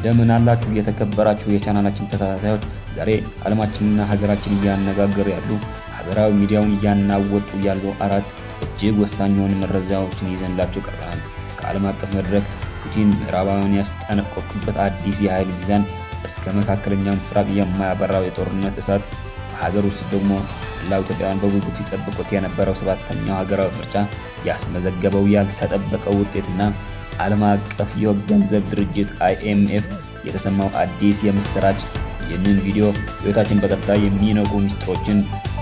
እንደምን አላችሁ የተከበራችሁ የቻናላችን ተከታታዮች። ዛሬ ዓለማችንና ሀገራችን እያነጋገሩ ያሉ ሀገራዊ ሚዲያውን እያናወጡ ያሉ አራት እጅግ ወሳኝ የሆኑ መረጃዎችን ይዘንላችሁ ቀርበናል። ከዓለም አቀፍ መድረክ ፑቲን ምዕራባውያን ያስጠነቀቁበት አዲስ የኃይል ሚዛን እስከ መካከለኛው ምስራቅ የማያበራው የጦርነት እሳት፣ በሀገር ውስጥ ደግሞ መላው ኢትዮጵያውያን በጉጉት ሲጠብቁት የነበረው ሰባተኛው ሀገራዊ ምርጫ ያስመዘገበው ያልተጠበቀ ውጤትና ዓለም አቀፍ የገንዘብ ድርጅት IMF የተሰማው አዲስ የምስራች። ይህንን ቪዲዮ ህይወታችን በቀጥታ የሚነቁ ሚስጥሮችን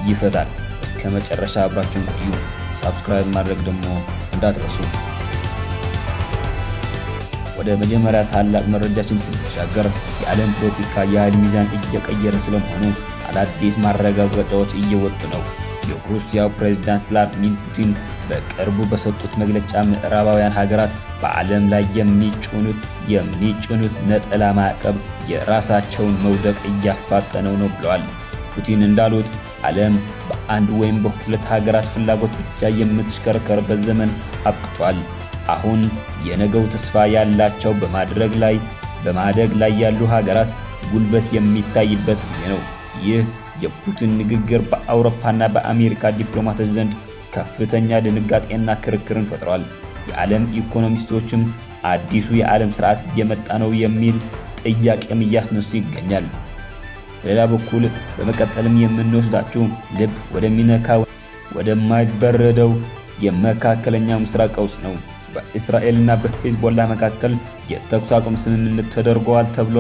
ይፈታል። እስከ መጨረሻ አብራችሁን ቆዩ። ሳብስክራይብ ማድረግ ደግሞ እንዳትረሱ። ወደ መጀመሪያ ታላቅ መረጃችን ስንሻገር የዓለም ፖለቲካ የኃይል ሚዛን እየቀየረ ስለመሆኑ አዳዲስ ማረጋገጫዎች እየወጡ ነው። የሩሲያው ፕሬዝዳንት ቭላድሚር ፑቲን በቅርቡ በሰጡት መግለጫ ምዕራባውያን ሀገራት በዓለም ላይ የሚጭኑት ነጠላ ማዕቀብ የራሳቸውን መውደቅ እያፋጠነው ነው ብለዋል። ፑቲን እንዳሉት ዓለም በአንድ ወይም በሁለት ሀገራት ፍላጎት ብቻ የምትሽከረከርበት ዘመን አብቅቷል። አሁን የነገው ተስፋ ያላቸው በማደግ ላይ ያሉ ሀገራት ጉልበት የሚታይበት ጊዜ ነው። ይህ የፑቲን ንግግር በአውሮፓና በአሜሪካ ዲፕሎማቶች ዘንድ ከፍተኛ ድንጋጤና ክርክርን ፈጥሯል። የዓለም ኢኮኖሚስቶችም አዲሱ የዓለም ስርዓት እየመጣ ነው የሚል ጥያቄም እያስነሱ ይገኛል። በሌላ በኩል በመቀጠልም የምንወስዳችሁ ልብ ወደሚነካው ወደማይበረደው የመካከለኛው ምስራቅ ቀውስ ነው። በእስራኤልና በሂዝቦላ መካከል የተኩስ አቁም ስምምነት ተደርጓል ተብሎ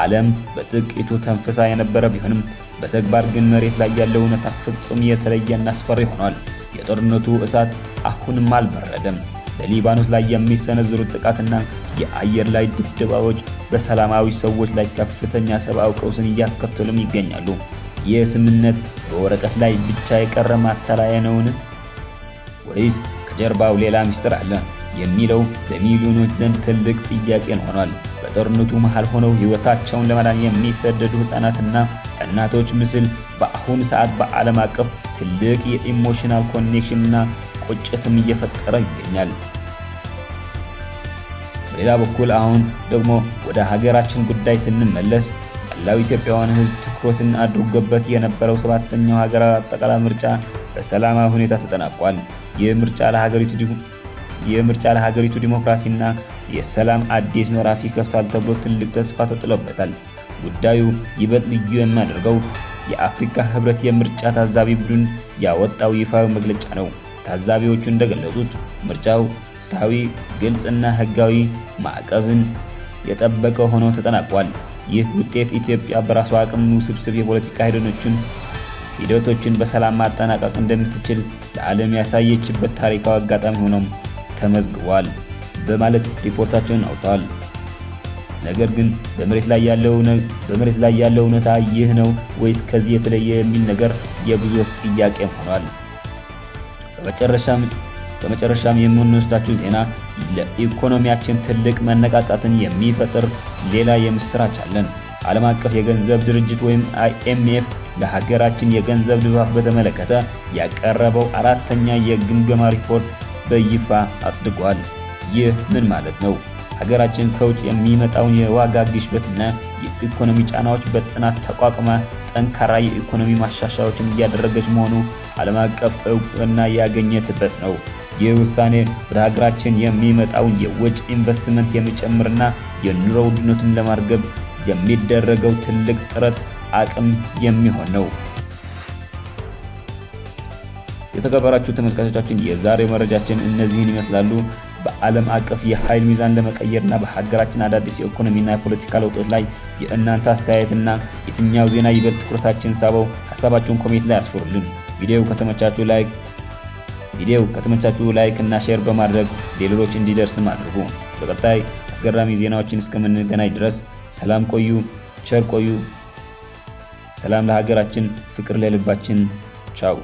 ዓለም በጥቂቱ ተንፍሳ የነበረ ቢሆንም በተግባር ግን መሬት ላይ ያለው እውነታ ፍጹም የተለየና አስፈሪ ሆኗል። የጦርነቱ እሳት አሁንም አልበረደም። በሊባኖስ ላይ የሚሰነዝሩት ጥቃትና የአየር ላይ ድብደባዎች በሰላማዊ ሰዎች ላይ ከፍተኛ ሰብአዊ ቀውስን እያስከተሉም ይገኛሉ። ይህ ስምምነት በወረቀት ላይ ብቻ የቀረ ማታለያ ነውን? ወይስ ከጀርባው ሌላ ምስጢር አለ? የሚለው በሚሊዮኖች ዘንድ ትልቅ ጥያቄን ሆኗል። በጦርነቱ መሃል ሆነው ሕይወታቸውን ለማዳን የሚሰደዱ ሕፃናትና እናቶች ምስል በአሁኑ ሰዓት በዓለም አቀፍ ትልቅ የኢሞሽናል ኮኔክሽንና ቁጭትም እየፈጠረ ይገኛል። በሌላ በኩል አሁን ደግሞ ወደ ሀገራችን ጉዳይ ስንመለስ መላው ኢትዮጵያውያን ሕዝብ ትኩረትን አድርጎበት የነበረው ሰባተኛው ሀገራዊ አጠቃላይ ምርጫ በሰላማዊ ሁኔታ ተጠናቋል። ይህ ምርጫ ለሀገሪቱ ዲሞክራሲና የሰላም አዲስ ምዕራፍ ይከፍታል ተብሎ ትልቅ ተስፋ ተጥሎበታል። ጉዳዩ ይበልጥ ልዩ የሚያደርገው የአፍሪካ ህብረት የምርጫ ታዛቢ ቡድን ያወጣው ይፋዊ መግለጫ ነው። ታዛቢዎቹ እንደገለጹት ምርጫው ፍትሐዊ፣ ግልጽና ህጋዊ ማዕቀብን የጠበቀ ሆኖ ተጠናቋል። ይህ ውጤት ኢትዮጵያ በራሷ አቅም ውስብስብ የፖለቲካ ሂደቶችን በሰላም ማጠናቀቅ እንደምትችል ለዓለም ያሳየችበት ታሪካዊ አጋጣሚ ሆኖም ተመዝግቧል በማለት ሪፖርታቸውን አውጥተዋል። ነገር ግን በመሬት ላይ ያለው እውነታ ይህ ነው ወይስ ከዚህ የተለየ የሚል ነገር የብዙዎች ጥያቄም ሆኗል። በመጨረሻም የምንወስዳችሁ ዜና ለኢኮኖሚያችን ትልቅ መነቃቃትን የሚፈጥር ሌላ የምስራች አለን። ዓለም አቀፍ የገንዘብ ድርጅት ወይም IMF ለሀገራችን የገንዘብ ድጋፍ በተመለከተ ያቀረበው አራተኛ የግምገማ ሪፖርት በይፋ አጽድቋል። ይህ ምን ማለት ነው? ሀገራችን ከውጭ የሚመጣውን የዋጋ ግሽበትና የኢኮኖሚ ጫናዎች በጽናት ተቋቁማ ጠንካራ የኢኮኖሚ ማሻሻያዎችን እያደረገች መሆኑ ዓለም አቀፍ እውቅና ያገኘበት ነው። ይህ ውሳኔ ወደ ሀገራችን የሚመጣውን የውጭ ኢንቨስትመንት የሚጨምርና የኑሮ ውድነቱን ለማርገብ የሚደረገው ትልቅ ጥረት አቅም የሚሆን ነው። የተከበራችሁ ተመልካቾቻችን የዛሬው መረጃችን እነዚህን ይመስላሉ። በዓለም አቀፍ የኃይል ሚዛን ለመቀየርና በሀገራችን አዳዲስ የኢኮኖሚና የፖለቲካ ለውጦች ላይ የእናንተ አስተያየትና የትኛው ዜና ይበልጥ ትኩረታችን ሳበው? ሀሳባችሁን ኮሜንት ላይ አስፍሩልን። ቪዲዮው ከተመቻችሁ ላይክ እና ሼር በማድረግ ሌሎች እንዲደርስም አድርጉ። በቀጣይ አስገራሚ ዜናዎችን እስከምንገናኝ ድረስ ሰላም ቆዩ፣ ቸር ቆዩ። ሰላም ለሀገራችን፣ ፍቅር ለልባችን። ቻው።